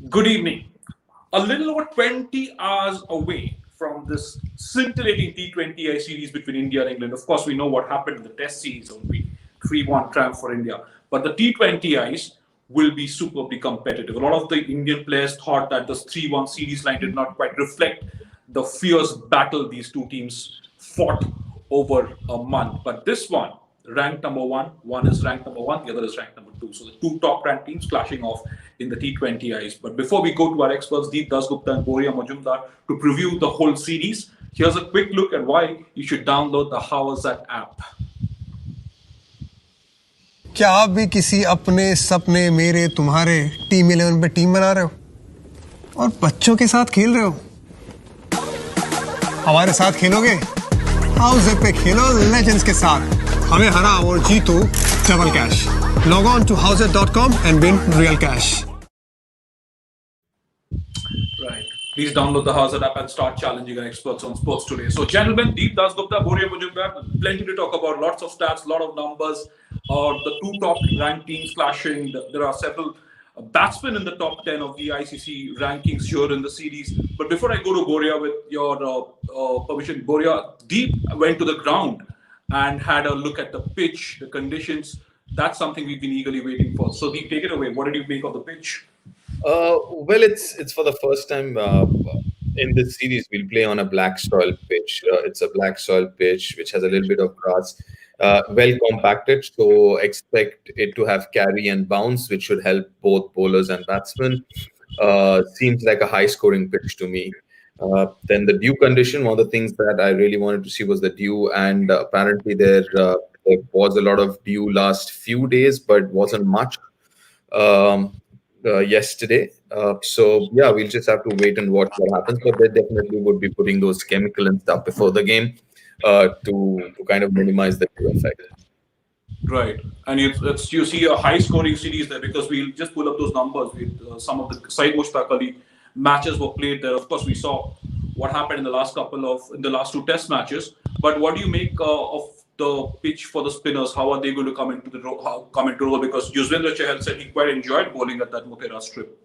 Good evening. A little over 20 hours away from this scintillating T20I series between India and England. Of course, we know what happened in the Test series only 3-1 triumph for India. But the T20Is will be superbly competitive. A lot of the Indian players thought that this 3-1 series line did not quite reflect the fierce battle these two teams fought over a month. But this one, ranked number one is ranked number one, the other is ranked number two. So the two top ranked teams clashing off in the T20Is. But before we go to our experts, Deep Dasgupta and Boria Majumdar, to preview the whole series, here's a quick look at why you should download the How Was That app. क्या आप भी किसी अपने सपने मेरे तुम्हारे team 11 पे team बना रहे हो और बच्चों के साथ खेल रहे हो? हमारे साथ खेलोगे? हाउस पे खेलो लेजेंड्स के साथ. हमें हराओ और जीतो double cash. Log on to houseit.com and win real cash. Right. Please download the Hazard app and start challenging our experts on sports today. So, gentlemen, Deep Dasgupta, Boria Majumdar, plenty to talk about. Lots of stats, lot of numbers. The two top ranked teams clashing. There are several batsmen in the top 10 of the ICC rankings here in the series. But before I go to Boria, with your permission, Boria, Deep went to the ground and had a look at the pitch, the conditions. That's something we've been eagerly waiting for. So, Deep, take it away. What did you make of the pitch? Well, it's for the first time in this series we'll play on a black soil pitch. It's a black soil pitch which has a little bit of grass, well compacted. So expect it to have carry and bounce, which should help both bowlers and batsmen. Seems like a high-scoring pitch to me. Then the dew condition. One of the things that I really wanted to see was the dew, and apparently there was a lot of dew last few days, but wasn't much. Yesterday. So yeah, we'll just have to wait and watch what happens. But they definitely would be putting those chemical and stuff before the game to kind of minimize the effect. Right, and you see a high-scoring series there because we'll just pull up those numbers. Some of the Saeed Mushtaq Ali matches were played there. Of course, we saw what happened in the last two Test matches. But what do you make of the pitch for the spinners? How are they going to come into the role? Because Yuzvendra Chahal said he quite enjoyed bowling at that Motera strip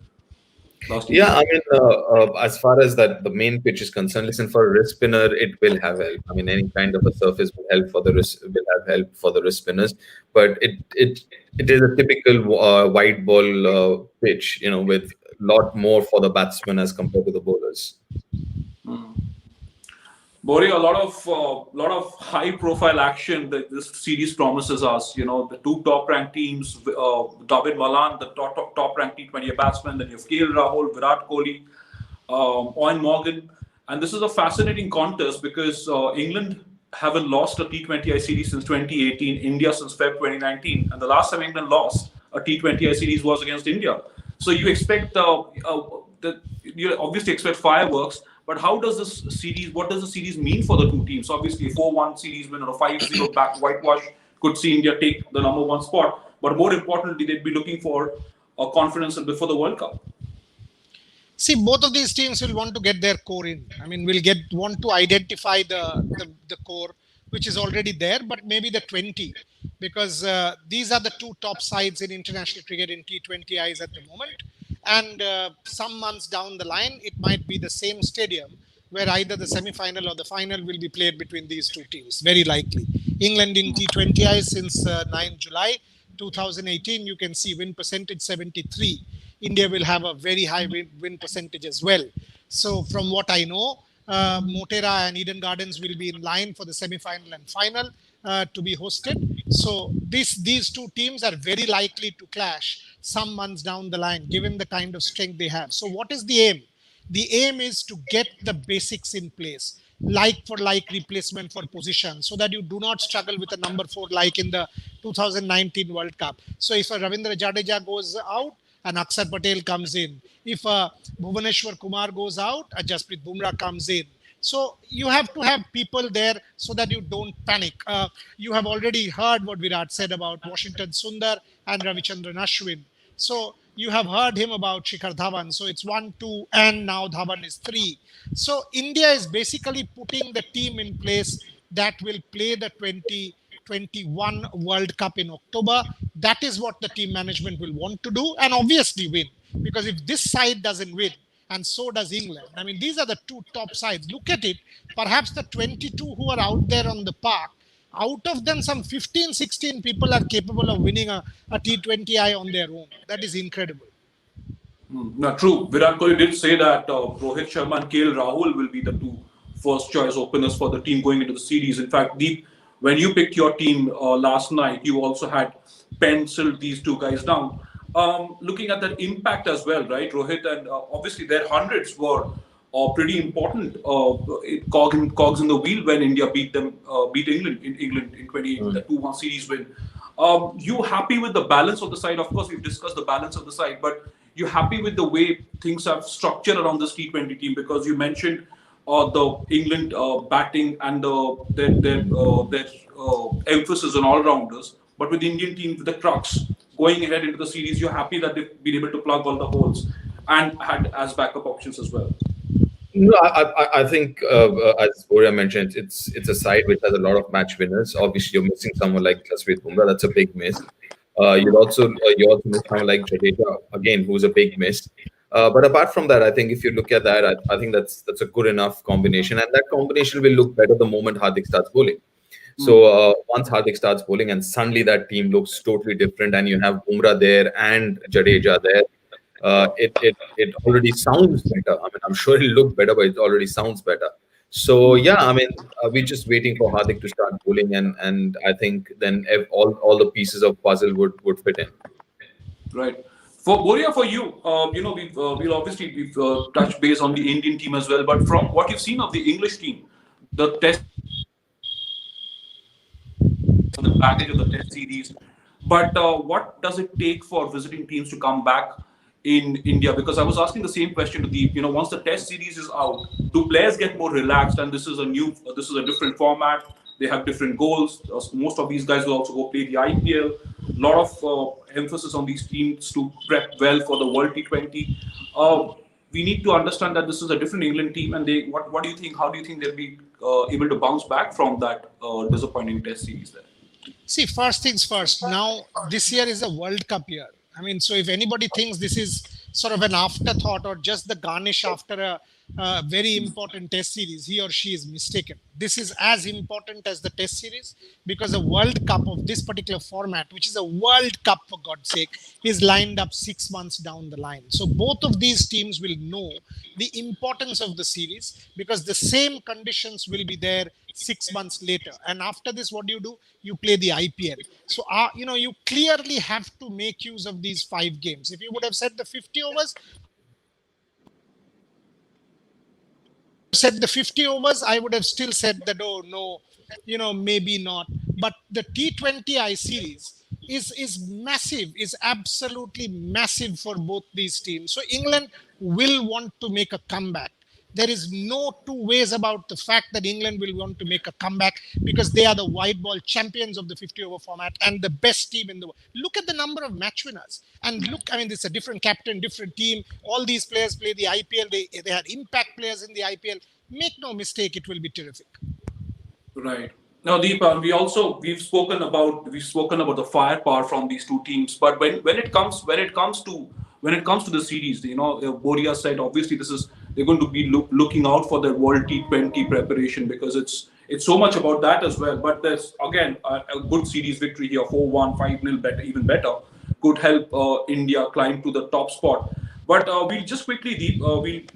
last year. Yeah, I mean, as far as that the main pitch is concerned, listen, for a wrist spinner, it will have help. I mean, any kind of a surface will help for the wrist, will have help for the wrist spinners. But it is a typical wide ball pitch, with a lot more for the batsmen as compared to the bowlers. Bori, a lot of high-profile action that this series promises us. The two top-ranked teams, David Malan, the top-ranked T20 batsman, then you have KL Rahul, Virat Kohli, Owen Morgan, and this is a fascinating contest because England haven't lost a T20I series since 2018, India since Feb 2019, and the last time England lost a T20I series was against India. So you expect you obviously expect fireworks. But how does this series? What does the series mean for the two teams? Obviously, a 4-1 series win or a 5-0 back whitewash could see India take the number one spot. But more importantly, they'd be looking for a confidence before the World Cup. See, both of these teams will want to get their core in. I mean, want to identify the core which is already there, but maybe the 20, because these are the two top sides in international cricket in T20Is at the moment. And some months down the line, it might be the same stadium where either the semi-final or the final will be played between these two teams, very likely. England in T20I since 9 July 2018, you can see win percentage 73. India will have a very high win percentage as well. So from what I know, Motera and Eden Gardens will be in line for the semi-final and final to be hosted. So these two teams are very likely to clash some months down the line, given the kind of strength they have. So what is the aim? The aim is to get the basics in place, like for like replacement for position, so that you do not struggle with a number 4 like in the 2019 World Cup. So if a Ravindra Jadeja goes out, and Akshar Patel comes in. If Bhuvaneshwar Kumar goes out, Jasprit Bumrah comes in. So you have to have people there so that you don't panic. You have already heard what Virat said about Washington Sundar and Ravichandran Ashwin. So you have heard him about Shikhar Dhawan. So it's 1, 2, and now Dhawan is 3. So India is basically putting the team in place that will play the 2021 World Cup in October. That is what the team management will want to do and obviously win. because if this side doesn't win, and so does England. I mean, these are the two top sides. Look at it. Perhaps the 22 who are out there on the park, out of them, some 15, 16 people are capable of winning a T20I on their own. That is incredible. No, true. Virat Kohli did say that Rohit Sharma and KL Rahul will be the two first choice openers for the team going into the series. In fact, Deep, when you picked your team last night, you also had penciled these two guys down. Looking at that impact as well, right? Rohit and obviously their hundreds were pretty important cogs in the wheel when India beat England in 20 the 2-1 series win. You happy with the balance of the side? Of course, we've discussed the balance of the side, but you happy with the way things have structured around this T20 team? Because you mentioned the England batting and their emphasis on all rounders, but with the Indian team, with the crux going ahead into the series, you're happy that they've been able to plug all the holes and had as backup options as well. No, I think as Boria mentioned, it's a side which has a lot of match winners. Obviously, you're missing someone like Jasprit Bumrah. That's a big miss. You also miss someone like Jadeja again, who's a big miss. But apart from that, I think if you look at that, I think that's a good enough combination, and that combination will look better the moment Hardik starts bowling. So once Hardik starts bowling, and suddenly that team looks totally different, and you have Bumrah there and Jadeja there. It already sounds better. I mean, I'm sure it'll look better, but it already sounds better. So yeah, I mean, we're just waiting for Hardik to start bowling, and I think then all the pieces of puzzle would fit in. Right. For Boria, for you, we've touched base on the Indian team as well. But from what you've seen of the English team, the test, the baggage of the test series, but what does it take for visiting teams to come back in India? Because I was asking the same question to Deep. Once the test series is out, do players get more relaxed? And this is a different format. They have different goals. Most of these guys will also go play the IPL. A lot of emphasis on these teams to prep well for the World T20. We need to understand that this is a different England team, and what do you think? How do you think they'll be able to bounce back from that disappointing test series there? See, first things first. Now, this year is a World Cup year. I mean, so if anybody thinks this is sort of an afterthought or just the garnish after a very important test series, he or she is mistaken. This is as important as the test series, because the World Cup of this particular format, which is a World Cup for God's sake, is lined up 6 months down the line. So both of these teams will know the importance of the series, because the same conditions will be there 6 months later. And after this, what do? You play the IPL. So, you clearly have to make use of these 5 games. If you would have said the 50 overs, I would have still said that, oh, no, maybe not. But the T20I series is massive, is absolutely massive for both these teams. So England will want to make a comeback. There is no two ways about the fact that England will want to make a comeback, because they are the white ball champions of the 50-over format and the best team in the world. Look at the number of match winners. And look, I mean, it's a different captain, different team. All these players play the IPL. They had impact players in the IPL. Make no mistake, it will be terrific. Right. Now, Deepa, we've spoken about the firepower from these two teams. But when it comes to the series, Boria said obviously they're going to be looking out for their World T20 preparation, because it's so much about that as well. But there's again a good series victory here, 4-1, 5-0, better, even better, could help India climb to the top spot. But we'll just quickly, Deep, we've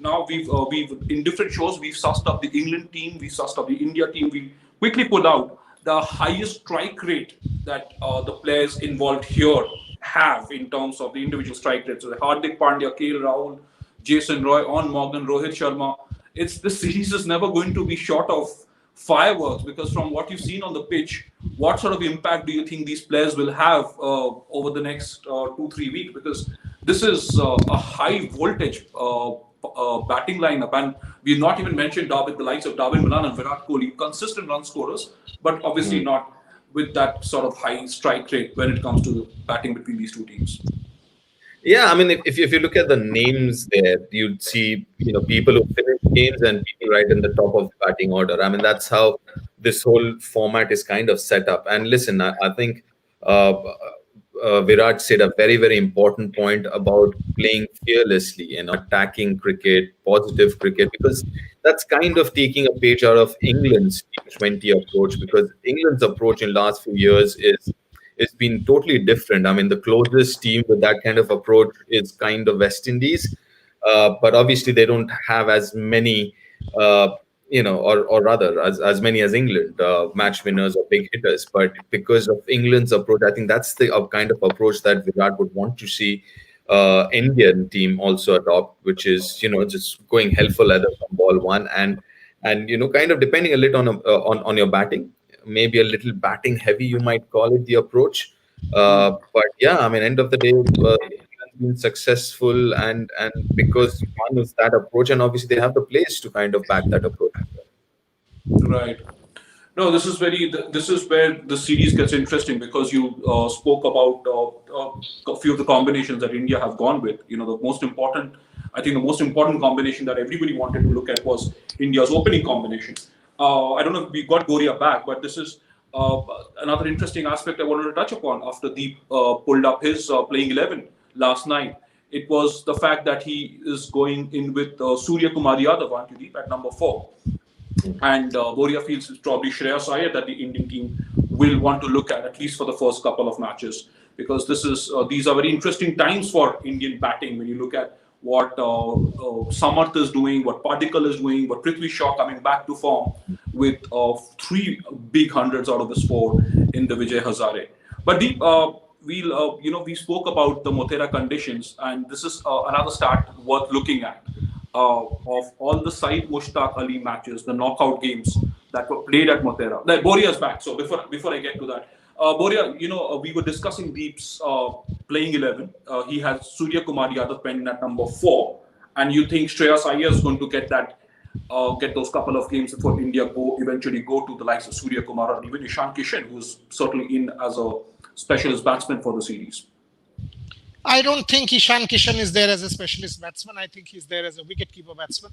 in different shows we've sussed up the England team, we've sussed up the India team. We quickly put out the highest strike rate that the players involved here have in terms of the individual strike rate. So Hardik Pandya, KL Rahul, Jason Roy, On Morgan, Rohit Sharma. The series is never going to be short of fireworks, because from what you've seen on the pitch, what sort of impact do you think these players will have over the next 2-3 weeks? Because this is a high voltage batting lineup, and we've not even mentioned the likes of David Malan and Virat Kohli, consistent run scorers, but obviously not with that sort of high strike rate when it comes to batting between these two teams. Yeah, I mean, if you look at the names there, you'd see people who finish games and people right in the top of the batting order. I mean, that's how this whole format is kind of set up. And listen, I think Virat said a very, very important point about playing fearlessly and attacking cricket, positive cricket, because that's kind of taking a page out of England's T20 approach. Because England's approach in last few years is been totally different. I mean, the closest team with that kind of approach is kind of West Indies, but obviously they don't have as many. Or rather, as many as England, match winners or big hitters. But because of England's approach, I think that's the kind of approach that Virat would want to see Indian team also adopt, which is just going hell for leather from ball one, and kind of depending a little on your batting, maybe a little batting heavy, you might call it the approach. But yeah, I mean, end of the day. Been successful and because one is that approach, and obviously they have the players to kind of back that approach. Right. No, this is very. This is where the series gets interesting because you spoke about a few of the combinations that India have gone with. The most important, I think, the most important combination that everybody wanted to look at was India's opening combination. I don't know if we got Goria back, but this is another interesting aspect I wanted to touch upon after Deep pulled up his playing 11 last night. It was the fact that he is going in with Surya Kumar Yadav, aren't you, Deep, at number 4. And Boria feels it's probably Shreyas Iyer that the Indian team will want to look at least for the first couple of matches, because these are very interesting times for Indian batting when you look at what Samarth is doing, what Padikkal is doing, what Prithvi Shaw coming back to form with 3 big hundreds out of his 4 in the Vijay Hazare. But Deep, we spoke about the Motera conditions, and this is another stat worth looking at. Of all the Saeed Mushtaq Ali matches, the knockout games that were played at Motera. Like, Boria's back. So before I get to that, Boria, we were discussing Deep's playing 11. He has Surya Kumar Yadav pending at number 4, and you think Shreyas Iyer is going to get those couple of games before India eventually go to the likes of Surya Kumar or even Ishan Kishan, who's certainly in as a specialist batsman for the series. I don't think Ishan Kishan is there as a specialist batsman. I think he's there as a wicketkeeper batsman.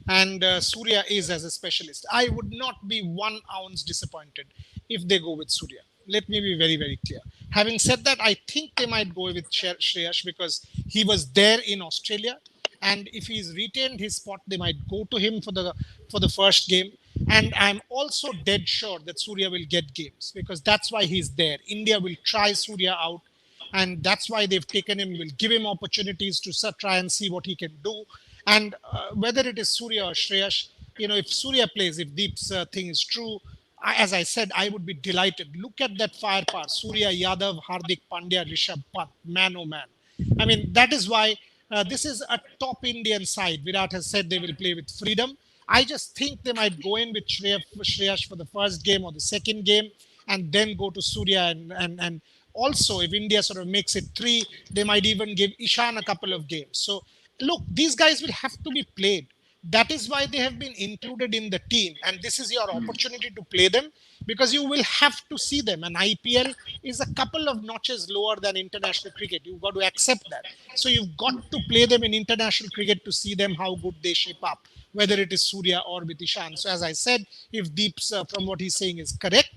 And Surya is as a specialist. I would not be 1 ounce disappointed if they go with Surya. Let me be very, very clear. Having said that, I think they might go with Shreyas because he was there in Australia. And if he's retained his spot, they might go to him for the first game. And I'm also dead sure that Surya will get games because that's why he's there. India will try Surya out. And that's why they've taken him, will give him opportunities to try and see what he can do. And whether it is Surya or Shreyas, if Surya plays, if Deep's thing is true, as I said, I would be delighted. Look at that firepower. Surya, Yadav, Hardik Pandya, Rishabh Pant, man oh man. I mean, that is why this is a top Indian side. Virat has said they will play with freedom. I just think they might go in with Shreyas for the first game or the second game and then go to Surya and also, if India sort of makes it 3, they might even give Ishan a couple of games. So, look, these guys will have to be played. That is why they have been included in the team. And this is your opportunity to play them because you will have to see them. And IPL is a couple of notches lower than international cricket. You've got to accept that. So, you've got to play them in international cricket to see them how good they shape up, whether it is Surya or with Ishan. So, as I said, if Deep's, from what he's saying, is correct,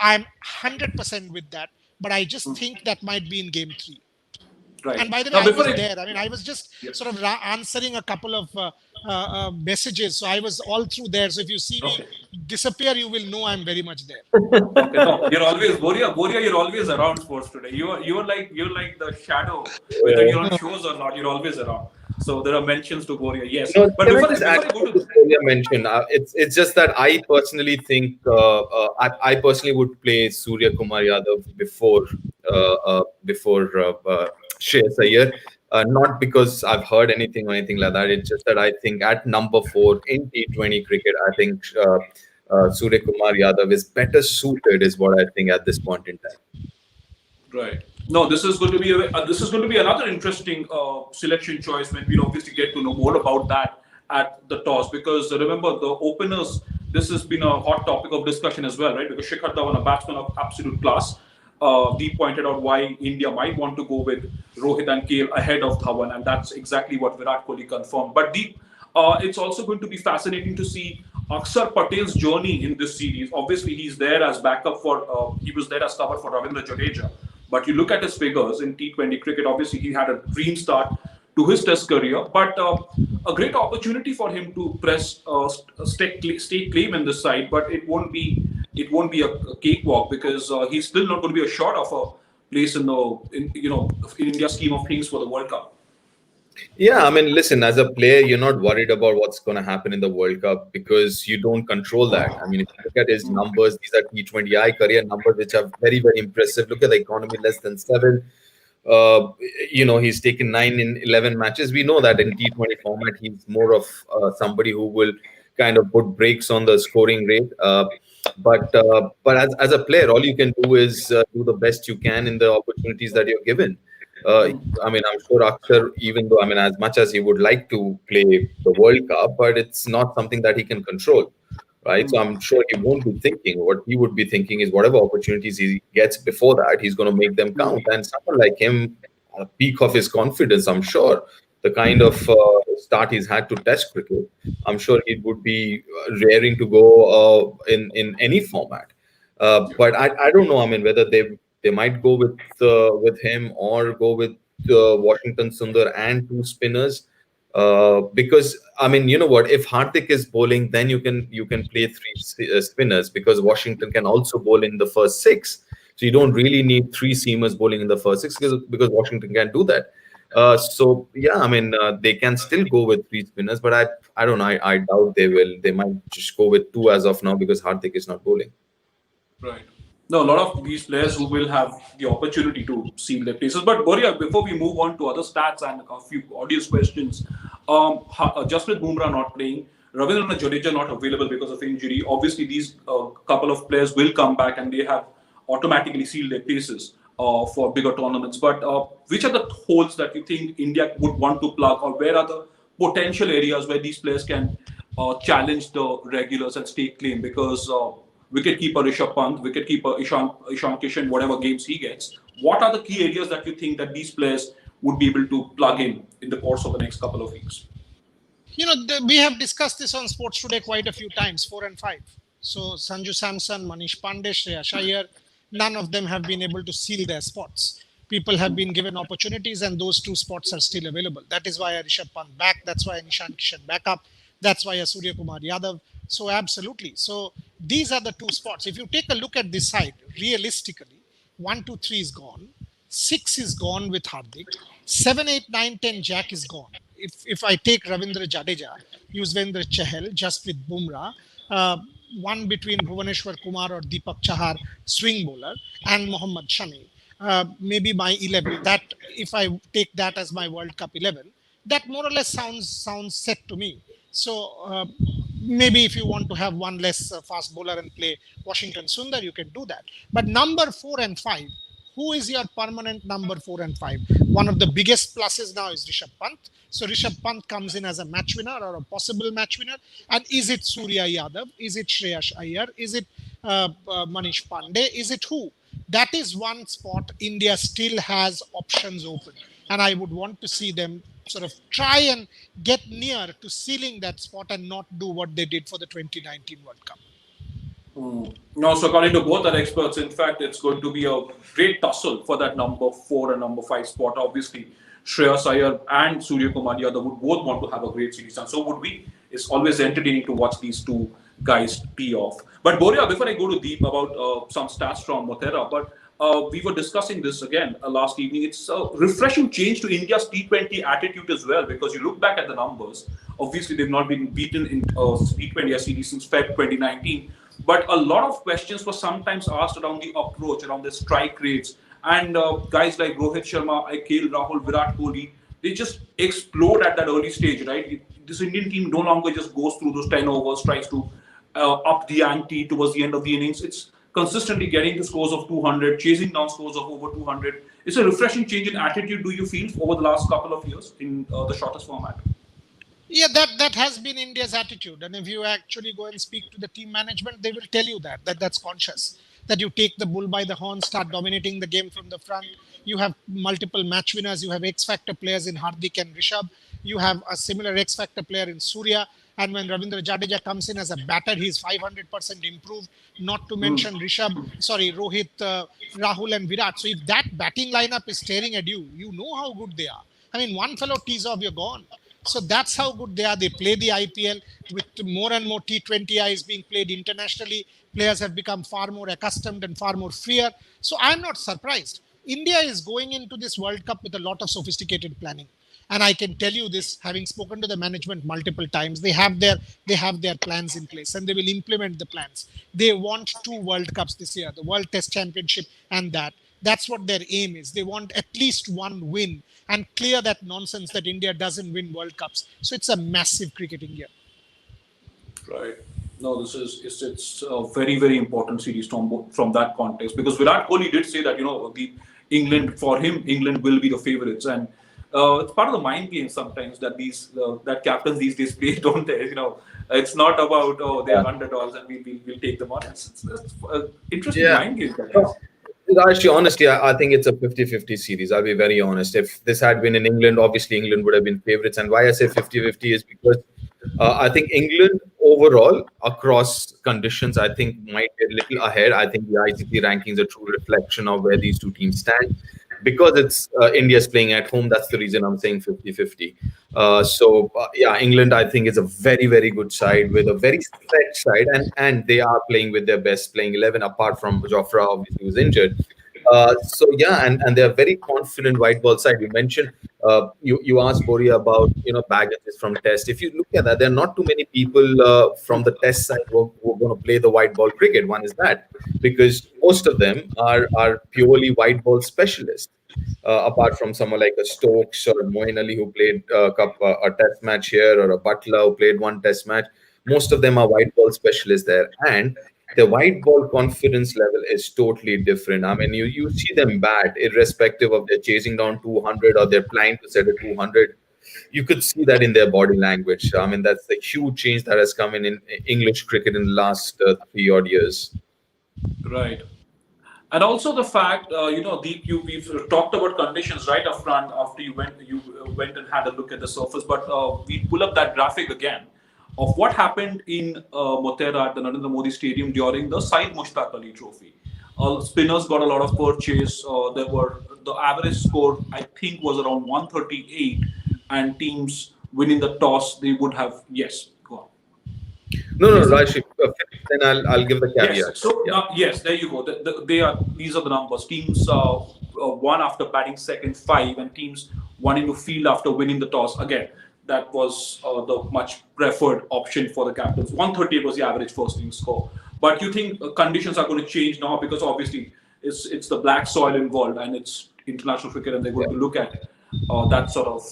I'm 100% with that. But I just think that might be in game 3. Right. And by the way, I was there. I mean, I was just sort of answering a couple of messages. So I was all through there. So if you see me disappear, you will know I'm very much there. Okay, no, you're always Boria. You're always around sports today. You're like the shadow, whether you're on shows or not. You're always around. So there are mentions to Boria, yes. But before I go to the Boria mention, it's just that I personally think I personally would play Surya Kumar Yadav before Shreyas Iyer. Not because I've heard anything or anything like that. It's just that I think at number 4 in T20 cricket, I think Surya Kumar Yadav is better suited, is what I think at this point in time. Right. No, this is going to be another interesting selection choice when we obviously get to know more about that at the toss. Because remember, the openers, this has been a hot topic of discussion as well, right? Because Shikhar Dhawan, a batsman of absolute class, Deep pointed out why India might want to go with Rohit and KL ahead of Dhawan, and that's exactly what Virat Kohli confirmed. But Deep, it's also going to be fascinating to see Akshar Patel's journey in this series. Obviously, he's there as backup he was there as cover for Ravindra Jadeja. But you look at his figures in T20 cricket, obviously he had a dream start to his test career, but a great opportunity for him to press stake claim in this side, but it won't be a cakewalk because he's still not going to be assured of a place in the in India's scheme of things for the World Cup. Yeah, I mean, listen, as a player, you're not worried about what's going to happen in the World Cup because you don't control that. I mean, if you look at his numbers, these are T20I career numbers, which are very, very impressive. Look at the economy, less than 7. Uh, he's taken 9 in 11 matches. We know that in T20 format, he's more of somebody who will kind of put brakes on the scoring rate. But as a player, all you can do is do the best you can in the opportunities that you're given. Uh, I mean, I'm sure Aksar, even though, I mean, as much as he would like to play the World Cup, but it's not something that he can control, right? So I'm sure he won't be thinking. What he would be thinking is whatever opportunities he gets before that, he's going to make them count. And someone like him, at the peak of his confidence, I'm sure the kind of start he's had to Test cricket, I'm sure it would be raring to go in any format. But I don't know. I mean, whether they might go with him or go with Washington Sundar and 2 spinners. Because I mean, you know what? If Hardik is bowling, then you can play 3 spinners because Washington can also bowl in the first 6. So you don't really need 3 seamers bowling in the first 6 because Washington can do that. So yeah, I mean, they can still go with 3 spinners, but I don't know. I doubt they will. They might just go with 2 as of now because Hardik is not bowling. Right. No, a lot of these players who will have the opportunity to seal their places. But Boria, before we move on to other stats and a few audience questions, Jasprit Bumrah not playing, Ravindra Jadeja not available because of injury. Obviously, these couple of players will come back and they have automatically sealed their places for bigger tournaments. But which are the holes that you think India would want to plug, or where are the potential areas where these players can challenge the regulars and stake claim? Because wicketkeeper Rishabh Pant, wicketkeeper Ishan Kishan, whatever games he gets, what are the key areas that you think that these players would be able to plug in the course of the next couple of weeks? We have discussed this on Sports Today quite a few times, 4 and 5. So Sanju Samson, Manish Pandey, Shreya Iyer, none of them have been able to seal their spots. People have been given opportunities and those 2 spots are still available. That is why a Rishabh Pant back. That's why a Nishan Kishan back up. That's why a Surya Kumar Yadav. So absolutely. So these are the 2 spots. If you take a look at this side, realistically, 1, 2, 3 is gone. 6 is gone with Hardik. 7, 8, 9, 10 Jack is gone. If I take Ravindra Jadeja, Yuzvendra Chahal, Jasprit Bumrah, one between Bhuvaneshwar Kumar or Deepak Chahar, swing bowler, and Mohammad Shami. Maybe my 11. That if I take that as my World Cup 11, that more or less sounds set to me. So maybe if you want to have one less fast bowler and play Washington Sundar, you can do that. But number 4 and 5. Who is your permanent number 4 and 5? One of the biggest pluses now is Rishabh Pant. So Rishabh Pant comes in as a match winner or a possible match winner. And is it Surya Yadav? Is it Shreyash Iyer? Is it Manish Pandey? Is it who? That is one spot India still has options open. And I would want to see them sort of try and get near to sealing that spot and not do what they did for the 2019 World Cup. No, so according to both our experts, in fact, it's going to be a great tussle for that number 4 and number 5 spot. Obviously, Shreyas Iyer and Surya Kumar Yadav would both want to have a great series, and so would we. It's always entertaining to watch these 2 guys tee off. But Boria, before I go to Deep about some stats from Motera, but we were discussing this again last evening. It's a refreshing change to India's T20 attitude as well, because you look back at the numbers. Obviously, they've not been beaten in T20I series since Feb 2019. But a lot of questions were sometimes asked around the approach, around the strike rates. And guys like Rohit Sharma, KL Rahul, Virat Kohli, they just explode at that early stage, right? This Indian team no longer just goes through those 10 overs, tries to up the ante towards the end of the innings. It's consistently getting the scores of 200, chasing down scores of over 200. It's a refreshing change in attitude, do you feel, over the last couple of years in the shortest format? Yeah, that has been India's attitude. And if you actually go and speak to the team management, they will tell you that's conscious. That you take the bull by the horn, start dominating the game from the front. You have multiple match winners. You have X-Factor players in Hardik and Rishabh. You have a similar X-Factor player in Surya. And when Ravindra Jadeja comes in as a batter, he's 500% improved. Not to Hmm. mention Rohit, Rahul, and Virat. So if that batting lineup is staring at you, you know how good they are. I mean, one fellow tees off, you're gone. So that's how good they are. They play the IPL with more and more T20Is being played internationally. Players have become far more accustomed and far more freer. So I'm not surprised. India is going into this World Cup with a lot of sophisticated planning. And I can tell you this, having spoken to the management multiple times, they have their plans in place and they will implement the plans. They want two World Cups this year, the World Test Championship and that. That's what their aim is. They want at least one win and clear that nonsense that India doesn't win World Cups. So it's a massive cricketing year. Right. No, this is it's a very very important series from that context, because Virat Kohli did say that the England, for him, England will be the favorites, and it's part of the mind game sometimes that these that captains these days play, don't they? It's not about, oh, they Yeah. are underdogs and we'll take them on. It's an interesting Yeah. mind game that is. No, Actually, honestly, I think it's a 50-50 series. I'll be very honest. If this had been in England, obviously England would have been favorites. And why I say 50-50 is because I think England overall, across conditions, I think might be a little ahead. I think the ICC rankings are a true reflection of where these two teams stand. Because it's India's playing at home, that's the reason I'm saying 50-50. Yeah, England, I think, is a very, very good side with a very stretched side, and they are playing with their best playing 11, apart from Jofra, obviously, who's injured. Yeah, and they're very confident white ball side. You mentioned you asked Boria about baggages from Test. If you look at that, there are not too many people from the Test side who are going to play the white ball cricket. One is that because most of them are purely white ball specialists. Apart from someone like a Stokes or a Moeen Ali who played a test match here, or a Butler who played one test match, most of them are white ball specialists there. And the white ball confidence level is totally different. I mean, you see them bat, irrespective of they're chasing down 200 or they're planning to set a 200. You could see that in their body language. I mean, that's the huge change that has come in English cricket in the last 3 odd years. Right. And also the fact, Deep, we've talked about conditions right up front after you went and had a look at the surface, but we pull up that graphic again of what happened in Motera at the Narendra Modi Stadium during the Syed Mushtaq Ali Trophy. Spinners got a lot of purchase. The average score, I think, was around 138, and teams winning the toss, they would have, yes, go on. No, Yes, Deep. Rashid, then I'll give the Yes. caveat. So Yeah. now, yes, there you go. They are these are the numbers. Teams won after batting second, five, and teams wanting to field after winning the toss. Again, that was the much preferred option for the captains. 138 was the average first innings score. But you think conditions are going to change now, because obviously it's the black soil involved and it's international cricket, and they're going to look at that sort of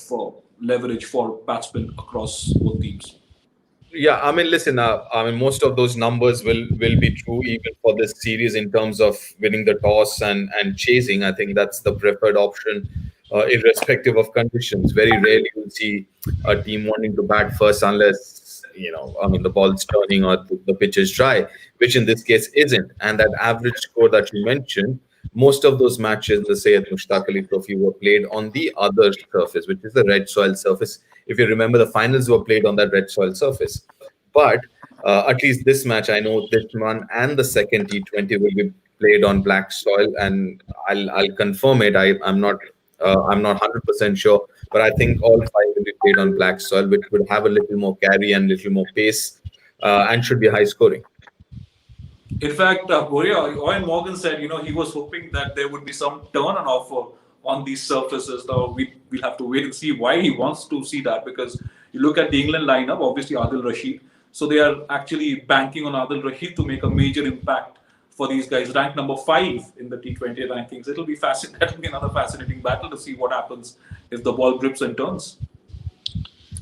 leverage for batsmen across both teams. Yeah, I mean, listen. I mean, most of those numbers will be true even for this series in terms of winning the toss and chasing. I think that's the preferred option, irrespective of conditions. Very rarely you'll see a team wanting to bat first unless I mean, the ball's turning or the pitch is dry, which in this case isn't. And that average score that you mentioned, most of those matches, the Sayed Mushtaq Ali Trophy, were played on the other surface, which is the red soil surface. If you remember, the finals were played on that red soil surface. But at least this match, I know this one and the second T20 will be played on black soil, and I'll confirm it. I'm not 100% sure, but I think all five will be played on black soil, which would have a little more carry and little more pace, and should be high scoring. In fact, Owen Morgan said, he was hoping that there would be some turn on offer on these surfaces. Now we'll have to wait and see why he wants to see that, because you look at the England lineup, obviously Adil Rashid. So they are actually banking on Adil Rashid to make a major impact for these guys. Ranked number 5 in the T20 rankings. It'll be fascinating. That'll be another fascinating battle to see what happens if the ball grips and turns.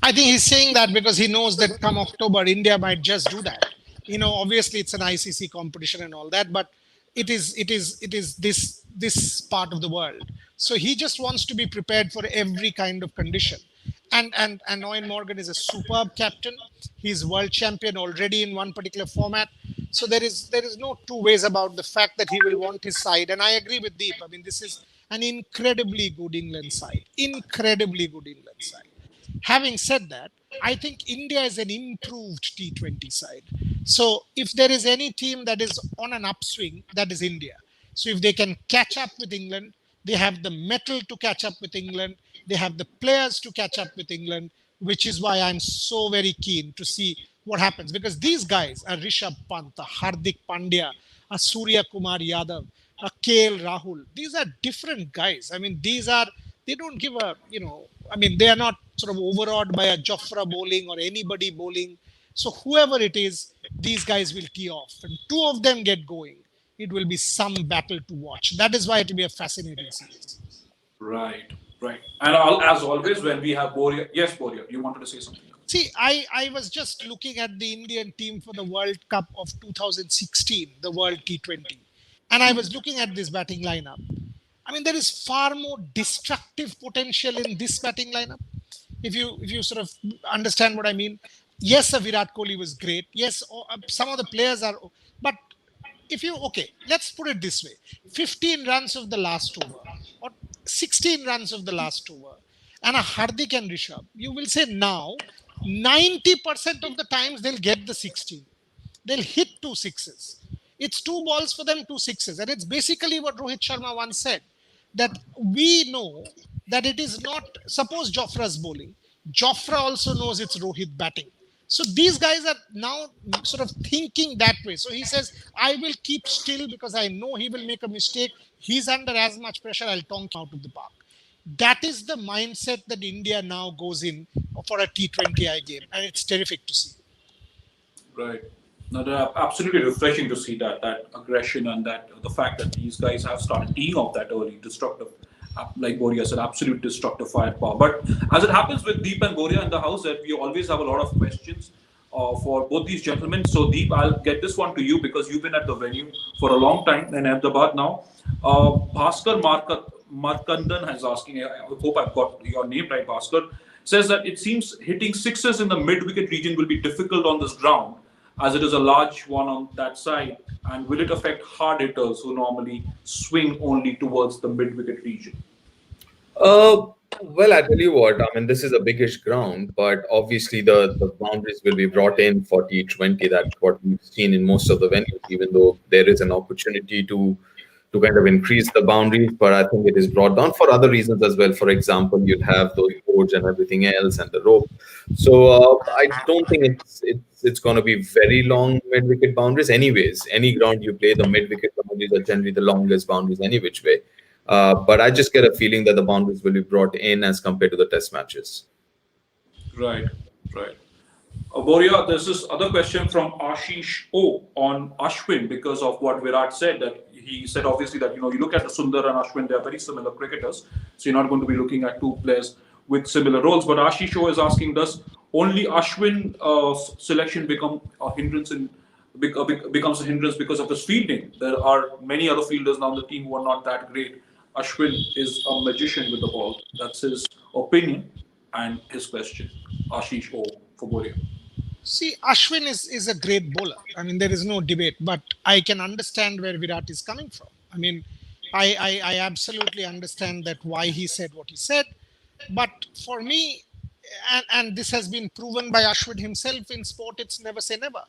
I think he's saying that because he knows that come October, India might just do that. Obviously it's an ICC competition and all that, but it is this part of the world. So he just wants to be prepared for every kind of condition. And Owen Morgan is a superb captain. He's world champion already in one particular format. So there is no two ways about the fact that he will want his side. And I agree with Deep. I mean, this is an incredibly good England side. Incredibly good England side. Having said that, I think India is an improved T20 side. So if there is any team that is on an upswing, that is India. So if they can catch up with England, they have the metal to catch up with England, they have the players to catch up with England, which is why I'm so very keen to see what happens. Because these guys are Rishabh Pant, a Hardik Pandya, a Surya Kumar Yadav, a KL Rahul. These are different guys. I mean, they don't give a, I mean, they are not sort of overawed by a Jofra bowling or anybody bowling. So whoever it is, these guys will tee off. And two of them get going. It will be some battle to watch. That is why it will be a fascinating series. Right, right. And as always, when we have Boria, yes, Boria, you wanted to say something. See, I was just looking at the Indian team for the World Cup of 2016, the World T20. And I was looking at this batting lineup. I mean, there is far more destructive potential in this batting lineup. If you sort of understand what I mean. Yes, a Virat Kohli was great. Yes, some of the players are, but if you let's put it this way: 15 runs of the last over, or 16 runs of the last over, and a Hardik and Rishabh, you will say now 90% of the times they'll get the 16. They'll hit two sixes. It's two balls for them, two sixes. And it's basically what Rohit Sharma once said, that we know that it is not, suppose Jofra's bowling. Jofra also knows it's Rohit batting. So these guys are now sort of thinking that way. So he says, I will keep still because I know he will make a mistake. He's under as much pressure, I'll tonk him out of the park. That is the mindset that India now goes in for a T20I game. And it's terrific to see. Right. No, they're absolutely refreshing to see that aggression and that the fact that these guys have started teeing off that early, destructive, like Boria said, absolute destructive firepower. But as it happens with Deep and Boria in the house, that we always have a lot of questions for both these gentlemen. So Deep, I'll get this one to you because you've been at the venue for a long time in Ahmedabad now. Bhaskar Markandan is asking, I hope I've got your name right, Bhaskar, says that it seems hitting sixes in the mid-wicket region will be difficult on this ground, as it is a large one on that side, and will it affect hard hitters who normally swing only towards the mid-wicket region? Well, I tell you what, I mean, this is a biggish ground, but obviously the boundaries will be brought in for T20. That's what we've seen in most of the venues, even though there is an opportunity to kind of increase the boundaries, but I think it is brought down for other reasons as well. For example, you'd have those boards and everything else and the rope. So I don't think it's going to be very long mid wicket boundaries. Anyways, any ground you play, the mid wicket boundaries are generally the longest boundaries any which way. But I just get a feeling that the boundaries will be brought in as compared to the test matches. Right, right. Boria, there's this other question from Ashish O on Ashwin because of what Virat said. That he said obviously that you look at the Sundar and Ashwin, they are very similar cricketers, so you're not going to be looking at two players with similar roles. But Ashish O is asking, does only Ashwin selection become a hindrance becomes a hindrance because of his fielding? There are many other fielders now on the team who are not that great. Ashwin is a magician with the ball. That's his opinion and his question. Ashish O for Boria. See, Ashwin is a great bowler. I mean, there is no debate, but I can understand where Virat is coming from. I mean, I absolutely understand that why he said what he said. But for me, and this has been proven by Ashwin himself in sport, it's never say never.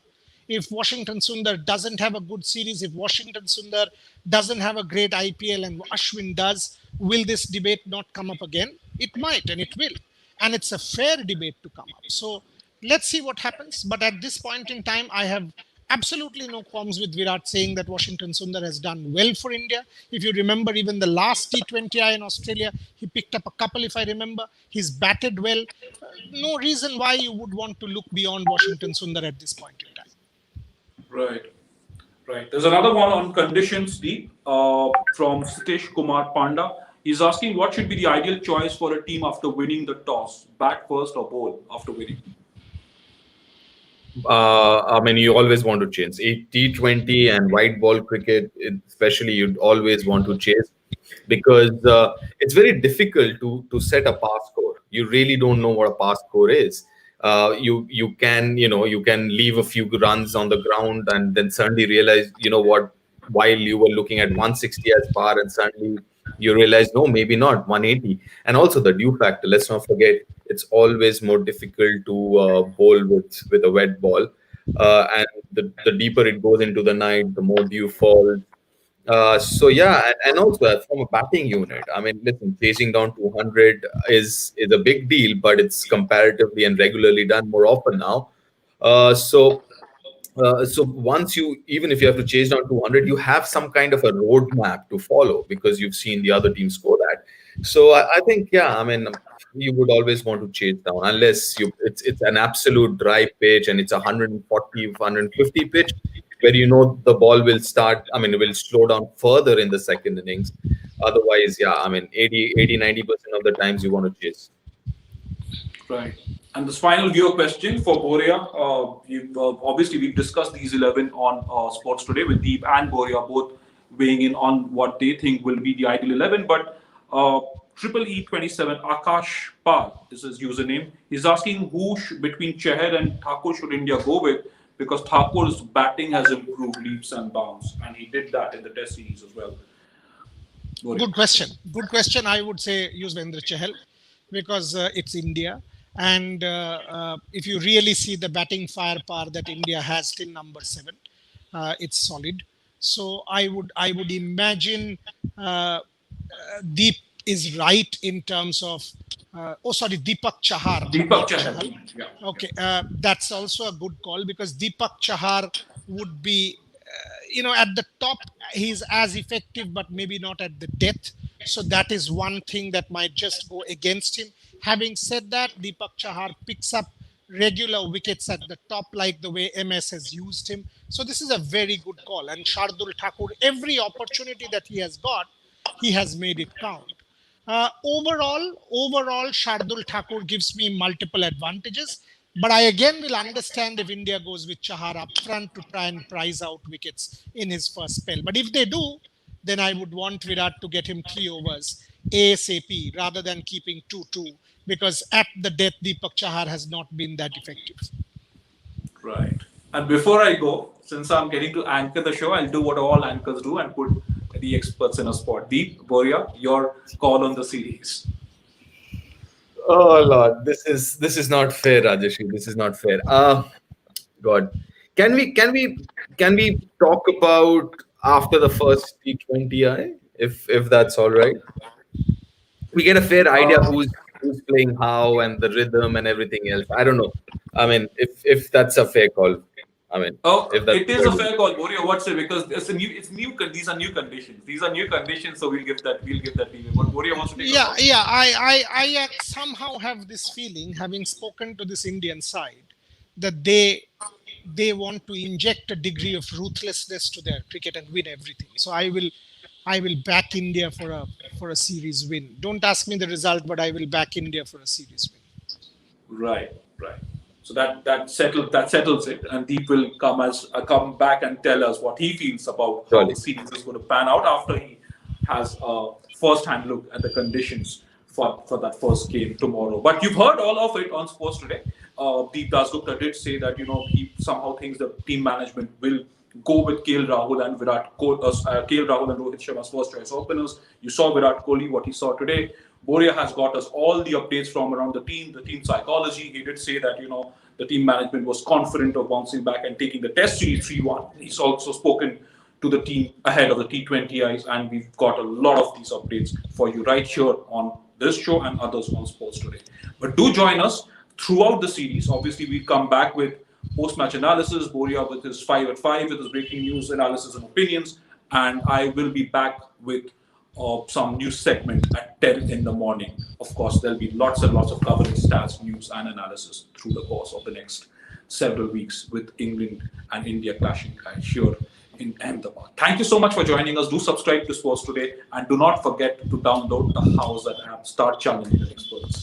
If Washington Sundar doesn't have a good series, if Washington Sundar doesn't have a great IPL and Ashwin does, will this debate not come up again? It might, and it will. And it's a fair debate to come up. So let's see what happens. But at this point in time, I have absolutely no qualms with Virat saying that Washington Sundar has done well for India. If you remember, even the last T20I in Australia, he picked up a couple, if I remember. He's batted well. No reason why you would want to look beyond Washington Sundar at this point in time. Right, right. There's another one on conditions, Deep, from Satish Kumar Panda. He's asking what should be the ideal choice for a team after winning the toss, bat first or bowl after winning? I mean, you always want to chase. T20 and white ball cricket, especially, you'd always want to chase because it's very difficult to set a pass score. You really don't know what a pass score is. You can leave a few runs on the ground and then suddenly realize what, while you were looking at 160 as par and suddenly you realize no, maybe not 180. And also the due factor. Let's not forget it's always more difficult to bowl with a wet ball. And the deeper it goes into the night, the more dew falls. So yeah, and also from a batting unit, I mean, listen, chasing down 200 is a big deal, but it's comparatively and regularly done more often now. So once you, even if you have to chase down 200, you have some kind of a roadmap to follow because you've seen the other team score that. So I think, yeah, I mean, you would always want to chase down unless it's an absolute dry pitch and it's a 140, 150 pitch where you know the ball will start, I mean, it will slow down further in the second innings. Otherwise, yeah, I mean, 90% of the times you want to chase. Right. And this final viewer question for Boria. Obviously, we've discussed these 11 on Sports Today with Deep and Boria both weighing in on what they think will be the ideal 11. But Triple E27 Akash Pal is his username. He's asking who between Chahar and Thakur should India go with, because Thakur's batting has improved leaps and bounds, and he did that in the Test series as well. Boria. Good question. Good question. I would say Yuzvendra Chahal because it's India. And if you really see the batting firepower that India has till number 7, it's solid. So I would imagine Deep is right in terms of Deepak Chahar. Deepak Chahar. Yeah. Okay, that's also a good call because Deepak Chahar would be, at the top, he's as effective, but maybe not at the depth. So that is one thing that might just go against him. Having said that, Deepak Chahar picks up regular wickets at the top, like the way MS has used him. So this is a very good call. And Shardul Thakur, every opportunity that he has got, he has made it count. Overall, Shardul Thakur gives me multiple advantages. But I again will understand if India goes with Chahar up front to try and prize out wickets in his first spell. But if they do, then I would want Virat to get him 3 overs ASAP rather than keeping 2-2, because at the death, Deepak Chahar has not been that effective. Right. And before I go, since I'm getting to anchor the show, I'll do what all anchors do and put the experts in a spot. Deep, Boria, your call on the series. Oh Lord, this is not fair, Rajesh. This is not fair. God, can we talk about after the first T20I, if that's all right? We get a fair idea who's playing how and the rhythm and everything else. I don't know. I mean, if that's a fair call. I mean, it is a fair call, Boria. What's it? Because these are new conditions. These are new conditions, so we'll give that leeway. But Boria wants to take. I somehow have this feeling, having spoken to this Indian side, that they want to inject a degree of ruthlessness to their cricket and win everything. So I will back India for a series win. Don't ask me the result, but I will back India for a series win. Right. So that settles it, and Deep will come back and tell us what he feels about how the series is going to pan out after he has a first-hand look at the conditions for that first game tomorrow. But you've heard all of it on Sports Today. Deep Dasgupta did say that he somehow thinks the team management will go with KL Rahul and Rohit Sharma's first choice openers. You saw Virat Kohli, what he saw today. Boria has got us all the updates from around the team psychology. He did say that, the team management was confident of bouncing back and taking the test series 3-1. He's also spoken to the team ahead of the T20Is, and we've got a lot of these updates for you right here on this show and others on Sports Today. But do join us throughout the series. Obviously, we come back with post-match analysis, Boria with his 5 at 5, with his breaking news analysis and opinions, and I will be back with some news segment at 10 in the morning. Of course, there'll be lots and lots of coverage, stats, news, and analysis through the course of the next several weeks with England and India clashing here in Ahmedabad. Thank you so much for joining us. Do subscribe to Sports Today, and do not forget to download the House app. Start challenging the experts.